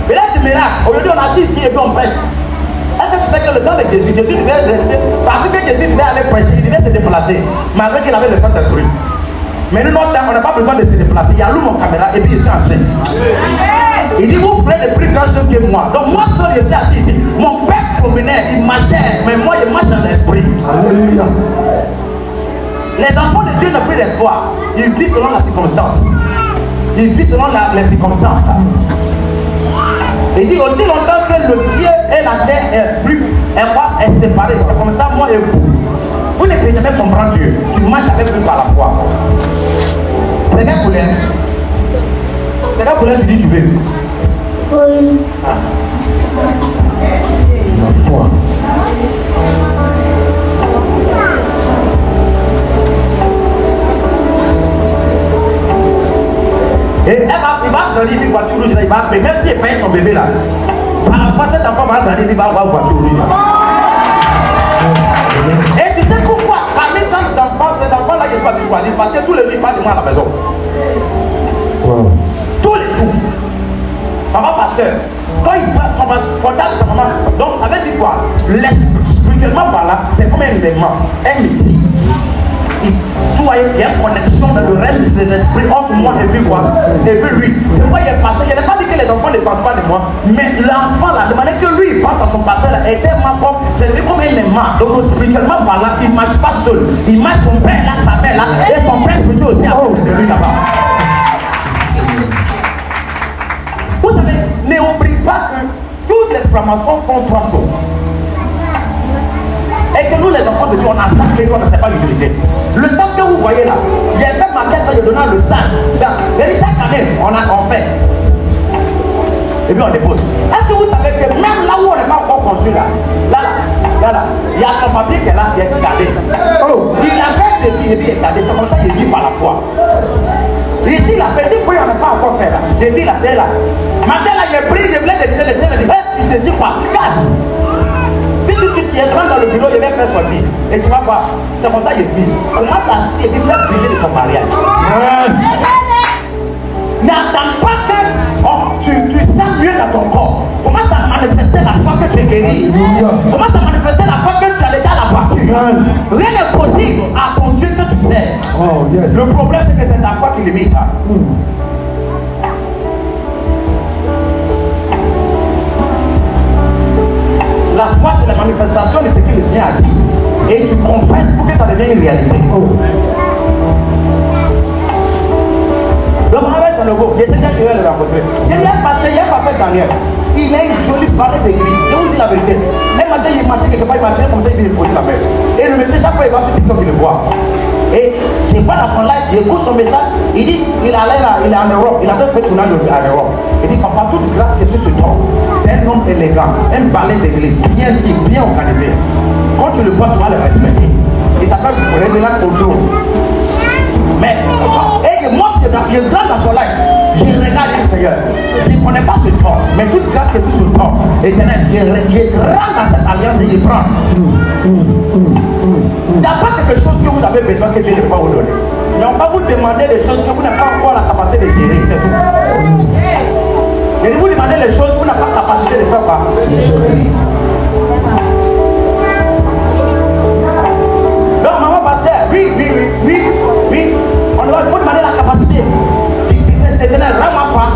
Mais là, c'est miracle. Aujourd'hui, on a dit ici et puis on prêche. Est-ce que tu sais que le temps de Jésus devait rester, parce que Jésus devait aller prêcher, il devait se déplacer, malgré qu'il avait le Saint-Esprit. Mais nous, notre temps, on n'a pas besoin de se déplacer. Il y a l'ouvre mon caméra et puis il s'est assis. Il dit, vous faites les plus grands choses que moi. Donc moi seul, je suis assis ici. Mon père promenait, il marchait, mais moi, je marche dans l'esprit. Alléluia. Les enfants de Dieu n'ont plus d'espoir. Ils vivent selon la circonstance. Ils vivent selon les circonstances. Il dit aussi longtemps que le ciel et la terre est séparés. C'est comme ça, moi et vous. Vous ne pouvez jamais comprendre Dieu. Tu marches avec lui par la foi. C'est qu'un poulet. C'est qu'un poulet, tu dis tu veux. Oui. Foi. Et il va grandir une voiture rouge, il va, mais même s'il paye son bébé là, par la fois cet enfant va grandir, il va avoir une voiture rouge. Et tu sais pourquoi? Parmi tant d'enfants, ces enfants-là, ils sont choisir parce que tous les jours, ils parlent de moi à la maison. Wow. Tous les jours. Maman pasteur, quand il prend son contact de sa maman, donc ça veut dire quoi? Spirituellement par là, c'est comme un élément, un métier. Il doit y avoir une connexion dans le reste de ses esprits entre moi et puis quoi? Et puis lui. C'est pourquoi il est passé. Je n'ai pas dit que les enfants ne pensent pas de moi, mais l'enfant là, de manière que lui il pense à son passé là, est tellement fort, c'est comme un aimant. Donc spirituellement par là, il ne marche pas seul. Il marche son père là, sa mère là, et son père spirituel aussi à côté de lui là-bas. Vous savez, n'oublie pas que toutes les formations font trois choses. Et que nous les enfants de Dieu, on a sacré, on ne sait pas l'utiliser. Le temps que vous voyez là, il y a une maquette de donner le sang. Et chaque année, on fait. Et puis on dépose. Est-ce que vous savez que même là où on n'est pas encore construit là, il y a son papier qui est là, qui est gardé. Oh. Il a fait des filles et puis il est gardé. C'est comme ça qu'il vit par la foi. Ici, la petite fouille, on n'a pas encore fait là. J'ai dit là, c'est là. Maintenant là, j'ai pris, je voulais décider, est-ce qu'il ne décide pas? Regarde. Tu rentres dans le bureau, je vais faire sortir. Et tu vas voir, c'est comme ça que je vis. Comment ça se fait, tu vas briser de ton mariage. N'attends pas que tu sens mieux dans ton corps. manifester la foi que tu es guéri. Commence à manifester la foi que tu as déjà la voiture. Rien n'est possible à ton Dieu que tu sais. Le problème, c'est que c'est ta foi qui limite. La foi, c'est la manifestation de ce que le Seigneur a dit. Et tu confesses pour que ça devienne une réalité. Donc, on va dans le beau. Le Seigneur devait le rencontrer. Il y a un pasteur Daniel. Il a une jolie barre d'église. Je vous dis la vérité. Un matin, il marchait quelque part, il marchait comme ça, il vient poser la main. Et le monsieur, chaque fois, il va sur TikTok, il le voit. Et je pas dans son live, j'écoute son message. Il dit, il est allé là, il est en Europe. Il a fait tournage en Europe. Il dit, papa, toute grâce que sur ce temps, c'est un homme élégant, un balai d'église, bien si, bien organisé. Quand tu le vois, tu vas le respecter. Il s'appelle Révélant Auto. Mais, et moi, je regarde dans son live, je regarde le Seigneur. Je ne connais pas ce temps, mais toute grâce que sur ce temps, éternel, je rentre dans cette alliance et je prends. Il n'y a pas quelque chose que vous avez besoin que Dieu ne peut pas vous donner. Mais on va vous demander des choses que vous n'avez pas encore la capacité de gérer, c'est tout. Et vous demandez les choses que vous n'avez pas la capacité de faire quoi? Donc, maman pasteur, oui. On doit vous demander la capacité. Éternel, rends-moi pas.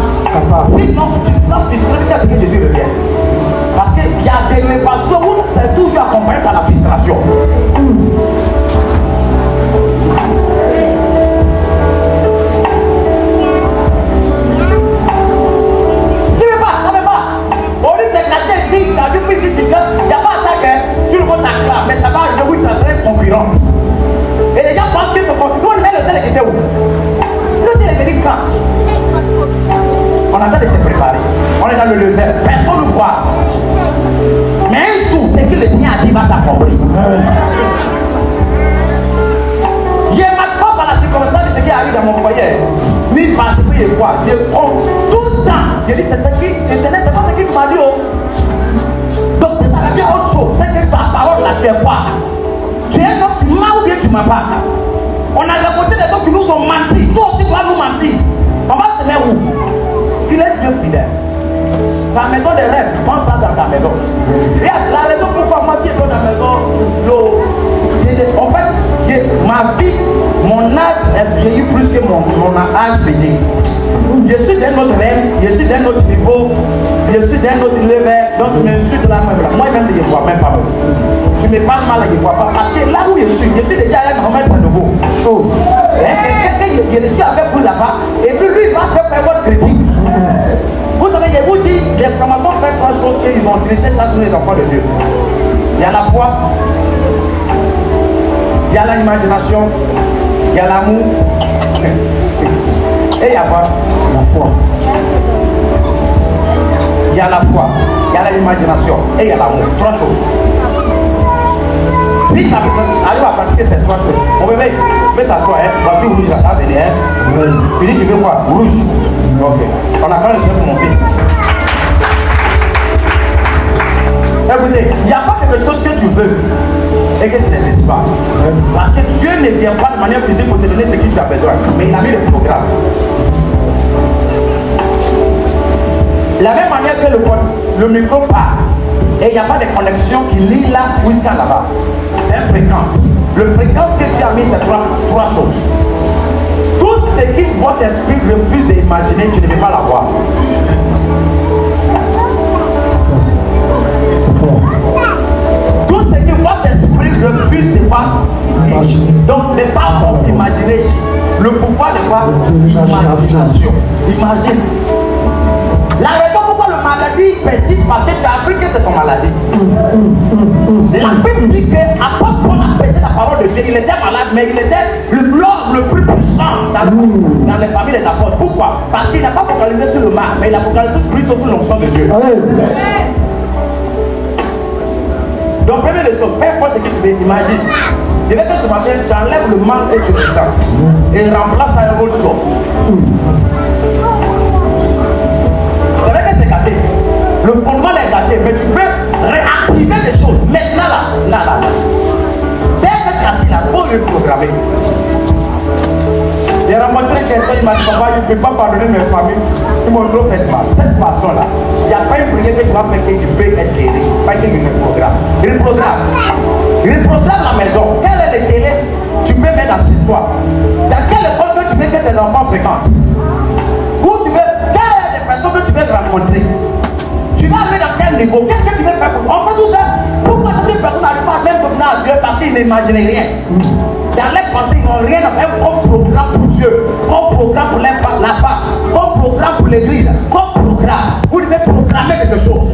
Sinon, tu sens distribuer à ce que Jésus revient. Parce qu'il y a des façons où c'est toujours accompagné par la frustration. Tu ne veux pas. Au lieu de cacher ici, quand tu fais ici, il n'y a pas ça que tout le monde t'acclame, mais ça va arriver où ça serait une concurrence. Et les gens pensent que ce concurrence, nous on met le ciel qui était où? Le ciel est venu quand? On attend de se préparer. On est dans le désert. Personne ne voit. Mais un jour, c'est que le Seigneur a dit va s'accomplir. Je ne marque pas par la circonstance de ce qui arrive dans mon foyer. Ni par ce que je vois. Je prends tout le temps. Je dis c'est ce qui Internet, c'est pas ce qu'il m'a dit. Donc si ça devient autre chose, c'est que ta parole là, tu es quoi? Tu es un homme, tu m'as ou bien tu m'as pas. On a rencontré des gens qui nous ont menti. Toi aussi tu vas nous mentir. On va se mettre où? Il est Dieu fidèle. Ta maison de rêve, pense ça dans ta maison. Regarde, la raison pourquoi moi si je suis dans la maison, en fait, ma vie, mon âge est vieilli plus que mon âge physique. Je suis d'un autre rêve, je suis d'un autre niveau, je suis d'un autre level, donc je me suis de la même. Moi-même, je ne vois même pas. Tu me parles mal, je ne vois pas. Parce que là où je suis déjà un grand maître nouveau. Quelqu'un je suis avec vous là-bas, et puis lui, il va faire votre critique. Vous savez, je vous dis, les formations font trois choses qu'ils vont utiliser chaque jour les enfants de Dieu. Il y a la foi, il y a l'imagination, il y a l'amour, et il y a quoi? La foi. Il y a la foi, il y a l'imagination, et il y a l'amour. Trois choses. Si tu arrives à pratiquer ces trois choses, mon bébé, mets t'asseoir, voiture rouge, là, ça va venir, Tu dis, tu veux quoi? Rouge. Ok. On a quand même le chef pour mon fils. Écoutez, il n'y a pas quelque chose que tu veux et que ce n'existe pas. Parce que Dieu ne vient pas de manière physique pour te donner ce que tu as besoin. Mais il a mis le programme. La même manière que le micro part et il n'y a pas de connexion qui lie là jusqu'à là-bas. C'est une fréquence. Le fréquence que tu as mis, c'est trois choses. Tout ce qui votre esprit refuse d'imaginer, tu ne peux pas l'avoir. Tout ce que votre esprit refuse de voir, donc ne pas imaginer le pouvoir de voir l'imagination. Imagine. La raison pourquoi le maladie persiste, parce que tu as appris que c'est ton maladie. La Bible dit qu'à part qu'on a prêché la parole de Dieu, il était malade, mais il était l'homme le plus puissant dans les familles des apôtres. Pourquoi? Parce qu'il n'a pas focalisé sur le mal, mais il a focalisé plutôt sur l'onction de Dieu. Donc, première des choses, peu importe ce que tu veux, imagine. Je vais que ce matin, tu enlèves le mal et tu le sens. Et remplace à un autre chose. C'est vrai que c'est gâté. Le fondement est gâté, mais tu peux réactiver les choses. Maintenant, là. Dès que tu as assis là, il faut reprogrammer. J'ai rencontré quelqu'un, il m'a dit, papa, je ne peux pas pardonner mes familles. Ils m'ont trop fait mal. Cette façon-là, il n'y a pas une prière que tu vas faire que tu peux être guéri. Pas que tu reprogrammes. Reprogramme la maison. Quelle est le télé tu peux mettre dans cette histoire? Dans quelle école que tu veux que tes enfants fréquentent? Où tu veux? Quelles sont les personnes que tu veux rencontrer? Tu vas aller dans quel niveau? Qu'est-ce que tu veux faire? On fait tout ça. Pourquoi cette personne n'arrive pas à faire comme ça à Dieu? Parce qu'ils n'imaginent rien. Dans les pensées, ils n'ont rien à faire comme programme pour Dieu, comme programme pour la femme, comme programme pour l'église, comme programme. Vous devez programmer quelque chose.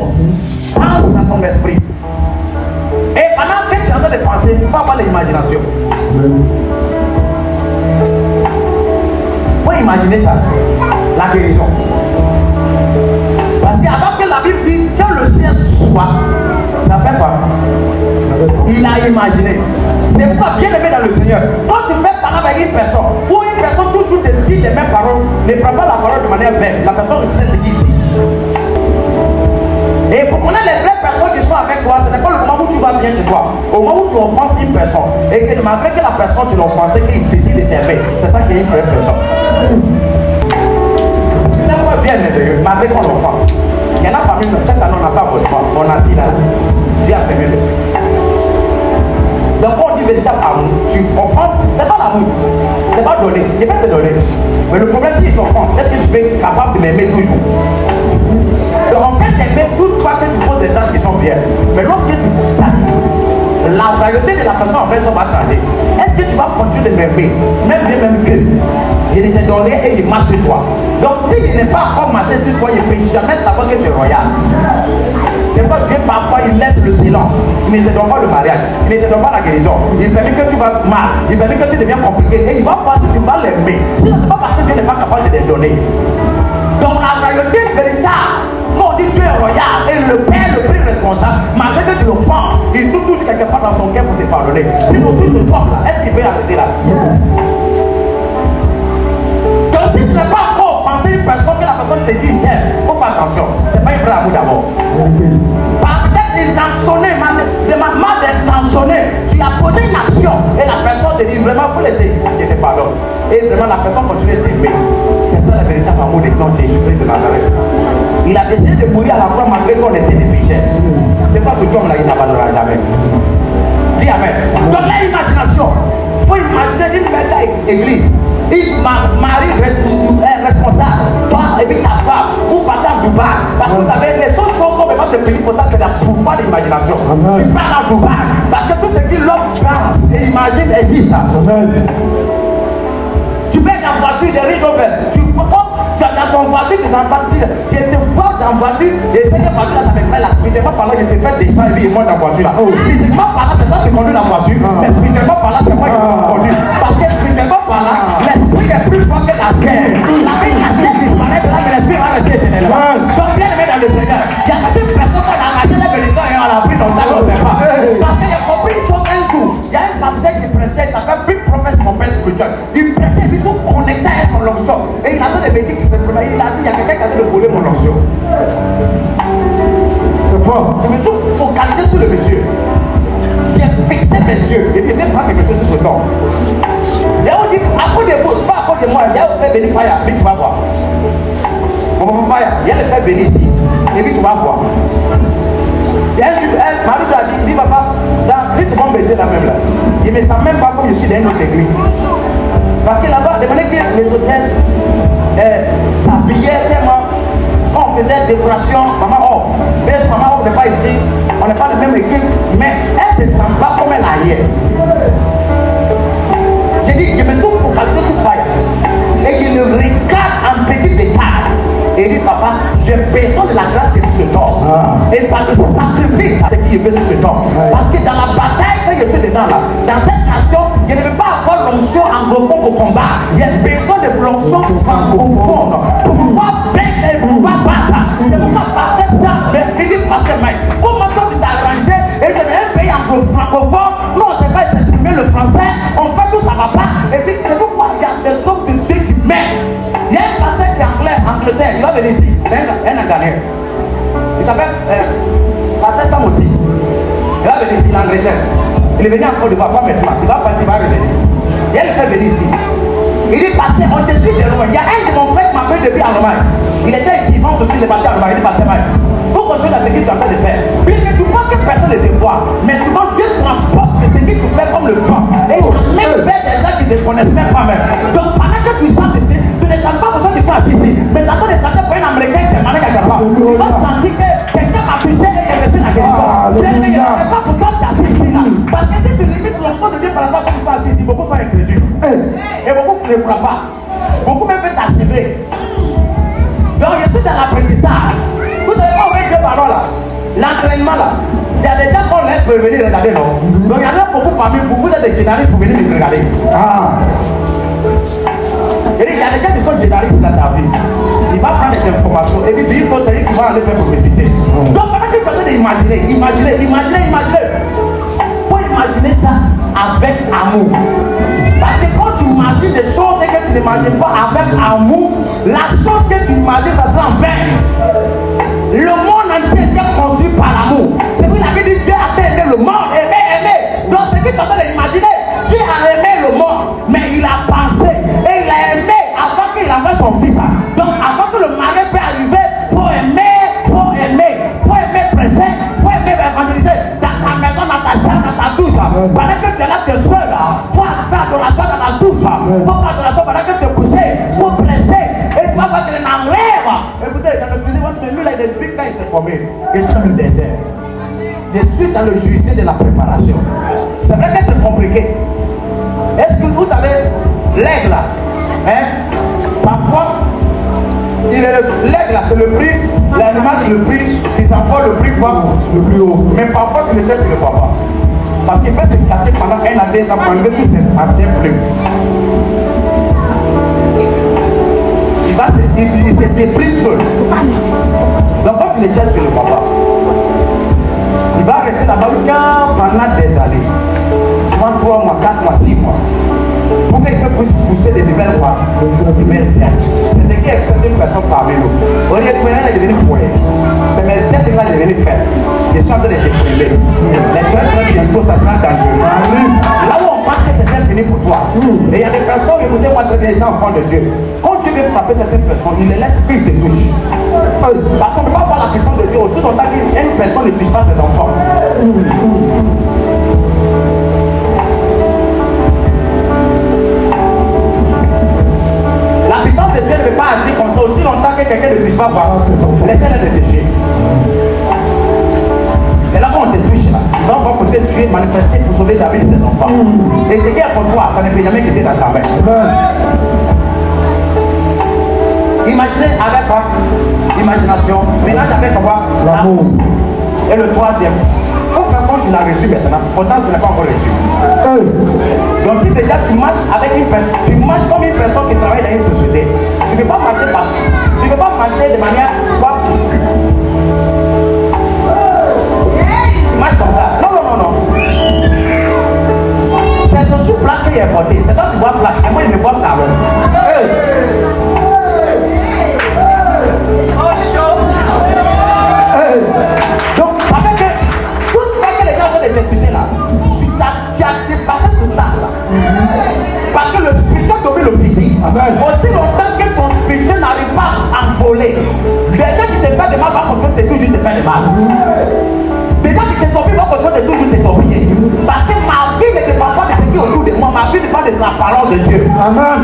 Pense à ton esprit. Et pendant que tu es en train de penser, tu vas avoir l'imagination. Il faut imaginer ça. La guérison. Parce qu'avant que la Bible dit que le ciel soit, ça fait quoi? Il a imaginé. C'est pourquoi bien aimé dans le Seigneur, quand tu fais parler avec une personne, ou une personne toujours te dit les mêmes paroles, ne prends pas la parole de manière vaine. La personne sait ce qu'il dit. Et il faut connaître les vraies personnes qui sont avec toi. Ce n'est pas le moment où tu vas bien chez toi. Au moment où tu offenses une personne, et que malgré que la personne tu l'offenses, qu'il décide de t'aimer, c'est ça qui est une vraie personne. C'est pas bien merveilleux, malgré qu'on l'offense. Il y en a parmi nous, cette année on n'a pas besoin. On a assis là. Dieu a fait mieux. Donc on dit véritable amour. Tu offenses, c'est pas l'amour. C'est pas donner. Il va te donner. Mais le problème c'est qu'il t'offense. Est-ce que tu es capable de m'aimer toujours? Donc on peut t'aimer toutefois que tu poses des actes qui sont bien. Mais lorsque tu salis, la variété de la personne en fait ça va changer. Est-ce que tu vas continuer de m'aimer? Même que il te donné et il marche sur toi. Donc s'il n'est pas encore marché sur toi, il ne peut jamais savoir que tu es royal. C'est pourquoi Dieu parfois il laisse le silence. Il ne te donne pas le mariage, il ne te donne pas la guérison. Il permet que tu vas mal, il permet que tu deviens compliqué. Et il va voir si tu vas l'aimer. Sinon c'est pas parce que Dieu n'est pas capable de te donner. Donc la royauté véritable, quand on dit Dieu est royal et le Père le plus responsable, malgré que tu le penses, il touche quelque part dans son cœur pour te pardonner. Sinon si tu te trompes là, est-ce qu'il peut arrêter là? Donc si tu n'es pas encore pensé une personne que la personne te dit t'aime, faut faire attention, c'est pas un vrai amour d'abord. Par peut-être intentionné, mal intentionné, tu as posé une action et la personne te dit vraiment faut laisser, je te pardonne. Et vraiment la personne continue de t'aimer. C'est ça le véritable amour de ton Jésus-Christ de Nazareth. Il a décidé de mourir à la croix malgré qu'on était des pécheurs. C'est pas ce homme-là qui n'abandonnera jamais. Dis Amen. Donc l'imagination, il faut imaginer une belle église. Une mari responsable, toi et puis ta femme, ou partir à Dubaï. Parce que vous savez, les autres choses qu'on ne peut pas te payer pour ça, c'est la pouvoir de l'imagination. Tu pars à Dubaï. Parce que tout ce qui l'homme pense et imagine existe. Tu mets dans la voiture des Range Rover. Tu as dans ton voiture, tu es dans la voiture. Tu te vois dans la voiture et cette voiture là, ça me fait la spirituellement parlant, je te fais descendre et moi dans la voiture là. Physiquement parlant, c'est toi qui conduis la voiture, mais spirituellement parlant, c'est moi qui conduis. Parce que spirituellement parlant, l'esprit est plus fort que la chair. La chair disparaît de là, mais l'esprit va rester éternellement. Donc bien aimé dans le Seigneur, il y a certaines personnes qui ont arraché les bénédictions et on l'a pris dans ça, on ne sait pas. Parce qu'il a compris une chose un jour. Il y a un pasteur qui prêchait, ça fait plus prophète mon père spirituel. Il prêchait, il faut connecter avec son onction. Et il a donné des bénédictions qui se prenaient. Il a dit, il y a quelqu'un qui a de voler mon onction. C'est fort. Je me suis focalisé sur le monsieur. J'ai fixé mes yeux. Et puis, je vais prendre quelque chose sur ce temps. Et on dit, à cause de vous, pas à cause de moi, il y a un frère béni, mais tu vas voir. On va voir, il y a le frère béni ici. Et puis, tu vas voir. Et Marie a dit, papa, dis comment baiser la même là. Il ne me sent même pas comme je suis dans une autre église. Parce que là-bas, de manière que les hôtesses s'habillaient tellement, quand on faisait décoration, maman, maman, on n'est pas ici, on n'est pas la même équipe, mais elle ne se sent pas comme elle a hier. J'ai dit, je me suis focalisé sur Fire. Et je le regarde en petit détail. Et il dit, papa, j'ai besoin de la grâce que tu te donnes. Et par le sacrifice, c'est ce que je veux sur ce don. Parce que dans la bataille que je suis dedans là, dans cette nation, je ne veux pas avoir l'onction anglophone pour combattre. Il y a besoin de l'onction francophone pour pouvoir vaincre et pour pouvoir battre. C'est pourquoi passer ça, il dit, passer Mike, comment ça tu t'es arrangé et je n'ai un pays francophone, nous on ne sait pas s'exprimer le français, on fait tout, ça va pas. Et puis, c'est pourquoi il y a des hommes de Dieu qui mènent. Il y a un pasteur qui est anglais, Angleterre, il va venir ici, un Ghanéen. Il s'appelle Pasteur Sam aussi. Il va venir ici, l'Angleterre. Il est venu en Côte d'Ivoire, pas maintenant. Il va partir, il va revenir. Et elle fait venir ici. Il dit, pasteur, on te suit de loin. Il y a un de mon frère qui m'a fait depuis en Allemagne. Il était ici, il vend aussi des bâtiments en Allemagne. Il dit, pasteur, pour continuer dans ce que tu es en train de faire. Puisque tu penses que personne ne te voit, mais souvent Dieu transporte ce que tu fais comme le vent. Et il a même fait des gens qui ne te connaissent même pas même. Donc pendant que tu chantes ici, tu ne chantes pas besoin de faire ici. Mais ça peut chanter pour un Américain qui est malade quelque part. Tu vas sentir que quelqu'un m'a touché et est resté dans quelque part. Mais il n'y a pas pourquoi tu as assis ici là. Parce que si tu limites l'enfant de Dieu par rapport à ce que tu fais ici, beaucoup sont incrédules. Et beaucoup ne croient pas. Beaucoup même veulent t'achever. Donc je suis dans l'apprentissage. Vous savez pas où est Dieu parole là. L'entraînement là. Il y a des gens qu'on laisse venir regarder, non? Donc il y en a beaucoup parmi vous, vous êtes des généralistes pour venir les regarder. Il y a des gens qui sont généralistes dans ta vie. Il va prendre des informations et puis il faut celui qui va aller faire publicité. Donc pendant que tu es en train d'imaginer, faut imaginer ça avec amour. Parce que quand tu imagines des choses et que tu n'imagines pas avec amour, la chose que tu imagines, ça sera en vain. Le monde entier était construit par l'amour. C'est pour la vie de Dieu a aimé le monde, aimé. Donc ce que tu es en train d'imaginer, Dieu a aimé le monde, mais il a pensé et il a aimé avant qu'il envoie son fils. Donc avant que le mari peut arriver, faut aimer prêcher, faut aimer évangéliser dans ta maison, dans ta chambre, dans ta douche. Pendant que tu es là, tu es seul, faut faire adoration dans la douche, faut faire adoration pendant que tu es couché, faut prêcher et tu vas voir que les enlève. Écoutez, dans le physique, on te dit là, il y a des trucs quand il s'est formé, et c'est dans le désert. Je suis dans le juillet de la préparation. C'est vrai que c'est compliqué. Est-ce que vous savez, l'aigle là, parfois, l'aigle là, c'est le prix, l'animal le prix, il s'envole le prix quoi, le plus haut. Mais parfois, tu le sais, tu ne le vois pas. Parce qu'il peut se cacher pendant un an, 2 ans, pour enlever tout cet ancien plume. Il se déprime seul. Donc quand tu le cherches, tu ne le vois pas. Il va rester là-bas pendant des années. Souvent 3 mois, 4 mois, 6 mois. Pour que quelqu'un puisse pousser des nouvelles voies, des nouvelles ailes. C'est ce qui est fait une personne parmi nous. Au lieu de maintenant, il est devenu foyer. C'est mes ailes qui vont devenir faibles. Ils sont en train de déprimer. Les nouvelles bientôt, ça sera dangereux. Là où on pense que c'est fini pour toi. Et il y a des personnes, écoutez-moi, des enfants de Dieu. Quand Dieu veut frapper certaines personnes, il les laisse plus de touche. Parce qu'on ne peut pas voir la puissance de Dieu tout autant qu'une personne ne touche pas ses enfants. La puissance de Dieu ne peut pas agir comme ça aussi longtemps que quelqu'un ne puisse pas voir. Laissez-les de pécher. Et là, quand on te touche, là, on va peut-être tuer, manifester pour sauver la vie de ses enfants. Et ce qui est pour toi, ça ne peut jamais quitter dans ta main. Imaginez avec quoi? Imagination. Ménage avec quoi? L'amour. Et le troisième. Faut faire comme tu l'as reçu maintenant. Pourtant, tu n'as pas encore reçu. Donc si déjà tu marches avec une personne, tu marches comme une personne qui travaille dans une société, tu ne peux pas marcher par, tu ne peux pas marcher de manière quoi? Tu marches comme ça. Non. C'est ton sous-plat qui est porté. C'est toi qui vois plat. Et moi, je me vois ta main. Donc, avec que tout ce que les gens vont t'expliquer là, tu as dépassé ce stade là. Parce que le spirituel domine le physique. Aussi longtemps que ton spirituel n'arrive pas à voler, les gens qui te font de mal vont continuer de toujours te faire de mal. Les gens qui te sortent vont continuer de toujours te sortir. Parce que ma vie ne dépend pas de ce qui est autour de moi, ma vie dépend de la parole de Dieu. Amen.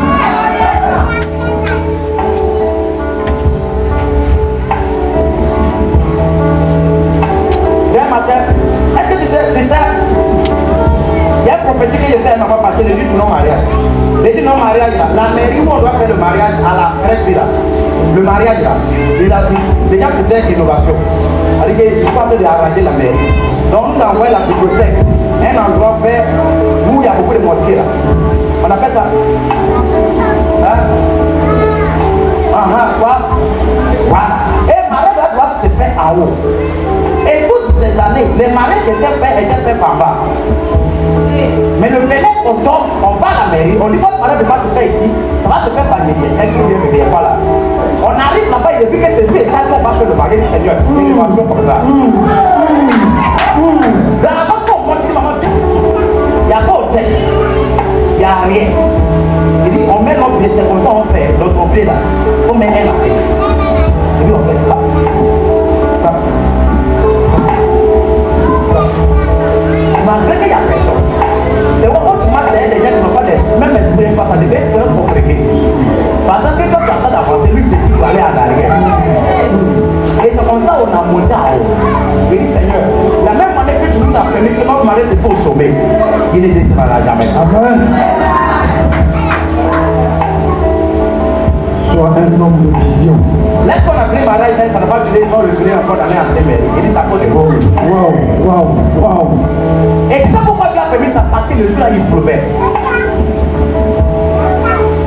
Est-ce que tu sais ça? Il y a un prophétie que je fais, elle m'a pas passé le dit non-mariage. Le dit non-mariage là, la mairie où on doit faire le mariage à la crèche là, le mariage là, il a dit, déjà pour faire une innovation. Il dit qu'il faut arranger la mairie. Donc nous envoyons la bibliothèque, un endroit fait où il y a beaucoup de mosquées là. On appelle ça. Quoi? Voilà. Et le mariage doit se faire en haut. Et toutes ces années, les mariages étaient faits par bas. Mais le fenêtre, on tombe, on va à la mairie, on dit votre mariage ne va pas se faire ici, ça va se faire par les médias. Voilà. On arrive là-bas, et depuis que c'est fait, on va faire le mariage du Seigneur. Une innovation comme ça. Dans la banque, on montre maman, il n'y a pas de texte, il n'y a rien. Il dit, on met notre malgré qu'il y a personne. C'est vrai, quand tu marches derrière des gens qui n'ont pas des mêmes esprits, ça devait être un compliqué. Parce que quand tu es en train d'avancer, lui, il te dit qu'il va aller à l'arrière. Et c'est comme ça qu'on a monté en haut. Il dit, Seigneur, la même manière que tu nous as permis que notre mari se fait au sommet, il ne descendra jamais. Amen. Sois un homme de vision. Lorsqu'on a pris mariage, ça n'a pas duré, ils ont reculé encore d'année en Saint-Mary. Il dit, ça cause de problème. Wow. Et c'est ça pourquoi Dieu a permis ça, parce que le jour-là, il pleuvait.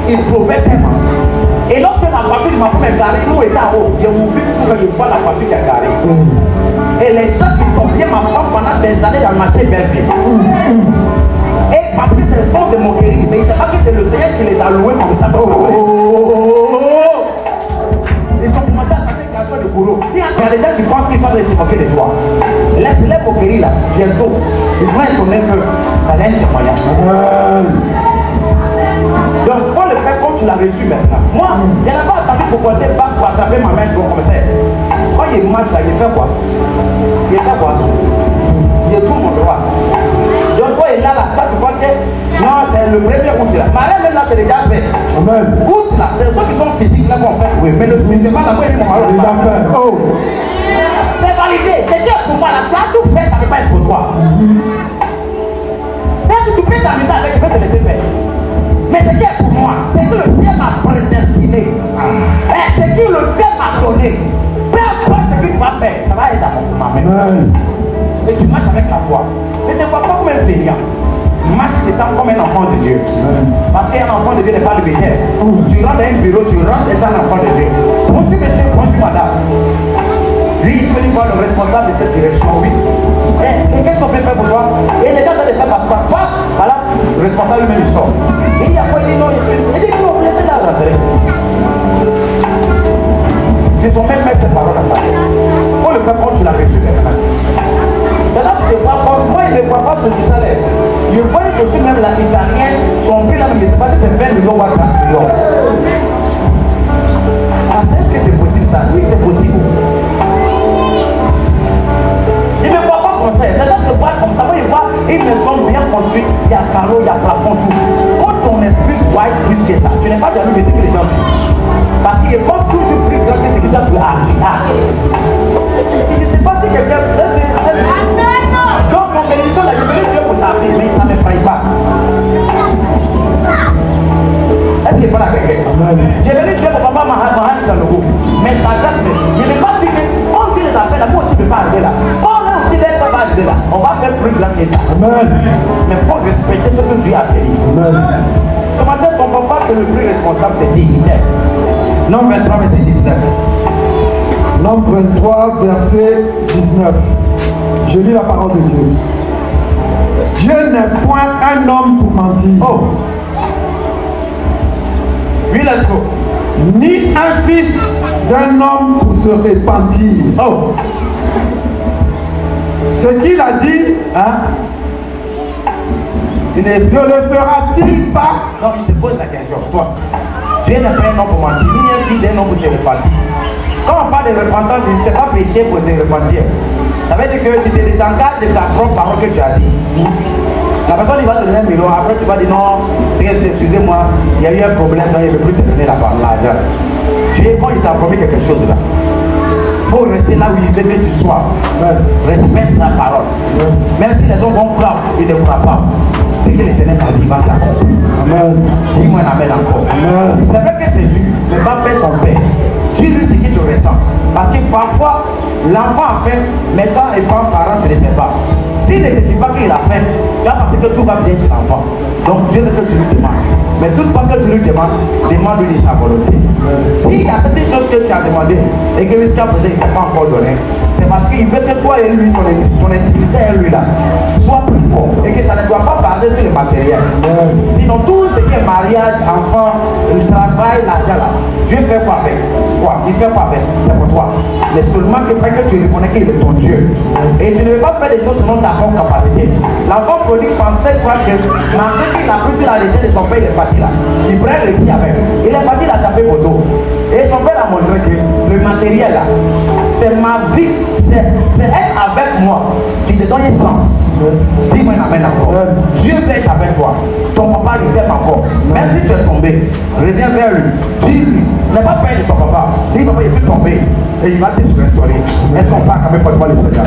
Il pleuvait tellement. Et lorsque la voiture de ma femme est garée, nous étions en haut, j'ai ouvert pour que je vois la voiture qui est garée. Et les gens qui tombaient ma femme pendant des années dans le marché Belleville. Et parce que c'est le fond de moquerie, mais il ne sait pas que c'est le Seigneur qui les a loués comme ça. Ils ont commencé à chanter une chanson de boulot. Il y a des gens qui pensent qu'ils sont allés se moquer de toi. Laisse-les moqueries là, bientôt. Ils vont étonner que ça a un témoignage. Donc, on le fait comme tu l'as reçu maintenant. Moi, il n'y en a pas attendu pour porter bac pour attraper ma main comme ça. Quand il marche là, il fait quoi? Il fait quoi? Il est tout mon droit. Donc, quand il est là, toi, tu penses que non, c'est le premier route là. Ma main même là, c'est déjà fait. Amen. Route là, c'est ceux qui sont physiques là qu'on fait. Oui, mais le spirituellement, là, moi, il est mon mari. C'est validé. C'est Dieu pour moi là. Tu as tout fait, ça ne peut pas être pour toi. Est-ce que tu peux t'amuser avec, tu peux te laisser faire. Mais ce qui est pour moi, c'est que le ciel m'a prédestiné. Et ce que le ciel m'a donné, peu importe ce que tu vas faire, ça va être à mon main. Et tu marches avec la foi. Ne te vois pas comme un feignant. Marche étant comme un enfant de Dieu. Parce qu'un enfant de Dieu n'est pas libéral. Tu rentres dans un bureau, tu rentres étant un enfant de Dieu. Bonjour monsieur, bonjour madame. Lui, il faut voir le responsable de cette direction, oui. Et qu'est-ce qu'on peut faire pour toi? Et les gens de faire par quoi? Voilà, le responsable lui-même il sort. Il dit à quoi? Il dit non, il dit non, laissez-la rentrer. Ils ont même mis cette parole à ta tête. On le fait quand tu l'as reçu maintenant. Maintenant, tu ne vois pas, moi il ne voit pas sur du salaire. Il voit que je suis même la italienne, son prix là, mais je ne sais pas si c'est 20 millions ou 30 millions. Ah, est-ce que c'est possible ça? Oui, c'est possible. Il ne me voit pas comme ça. Les gens se voient comme ça. Moi, ils voient une maison bien construite. Il y a carreau, il y a plafond, tout. Quand ton esprit voit plus que ça, tu n'es pas jaloux de ce que les gens disent. Parce qu'ils pensent toujours plus grand que ce que les gens disent. Je ne sais pas si quelqu'un. Donc, mon bénédiction, là, je veux Dieu pour ta vie, mais ça ne m'effraie pas. Est-ce qu'il faut la quelqu'un? J'ai venu Dieu pour papa Mahan dans le groupe. Mais ça grâce, je ne vais pas dire qu'on dit les appels là, moi aussi je ne peux pas arriver là. On a aussi l'aide, on va arriver là. On va faire plus grand que ça. Mais il faut respecter ce que Dieu a fait. Ce matin, ton papa est le plus responsable de dignité. Nombre 23, verset 19. Nombre 23, verset 19. Je lis la parole de Dieu. Dieu n'est point un homme pour mentir. Oh. Oui, let's go. Ni un fils d'un homme pour se repentir. Oh. Ce qu'il a dit, Hein? Il ne ne le fera-t-il pas? Non, il se pose la question. Toi, Dieu n'est pas un homme pour mentir, ni un fils d'un homme pour se repentir. Quand on parle de repentance, il ne s'est pas péché pour se repentir. Ça veut dire que tu te désengages de ta propre parole que tu as dit. La personne il va te donner un million, après tu vas dire non, excusez-moi, il y a eu un problème, donc il ne veut plus te donner l'argent. Dieu, quand il t'a promis quelque chose là, il faut rester là où il veut que tu sois. Respecte sa parole. Même si les hommes vont croire, ils ne croient pas. C'est que l'Éternel t'a dit, va s'accomplir. Dis-moi un amen encore. C'est vrai que c'est dur, mais va faire ton père. Dis-lui ce que tu ressens. Parce que parfois, l'enfant a fait, mais quand les parents ne le savent pas. S'il ne te dit pas qu'il a fait, tu vas penser que tout va bien chez l'enfant. Donc Dieu veut que tu lui demandes. Mais toute fois que tu lui demandes, demande-lui de sa volonté. S'il y a certaines choses que tu as demandé et que jusqu'à présent il ne t'a pas encore donné, c'est parce qu'il veut que toi et lui, ton intimité et lui là, soit plus fort. Et que ça ne doit pas baser sur le matériel. Sinon tout ce qui est mariage, enfant, le travail, l'argent là, Dieu fait quoi avec? Quoi? Il fait quoi avec? C'est pour toi. Mais seulement que tu reconnais qu'il est ton Dieu. Et tu ne veux pas faire des choses selon ta propre capacité. L'enfant prodigue pensait quoi que malgré qu'il a pris la légère de son père, il est parti là. Il pourrait réussir avec. Il est parti, il a tapé pour dos. Et son père a montré que le matériel là, c'est ma vie, c'est être avec moi qui te donne un sens. Dis-moi un amen encore. Dieu veut être avec toi. Ton papa il t'aime encore. Même si tu es tombé, reviens vers lui. Dis-lui, n'aie pas peur de ton papa. Dis papa, je suis tombé. Et il va te restaurer. Est-ce qu'on parle quand même pour le Seigneur?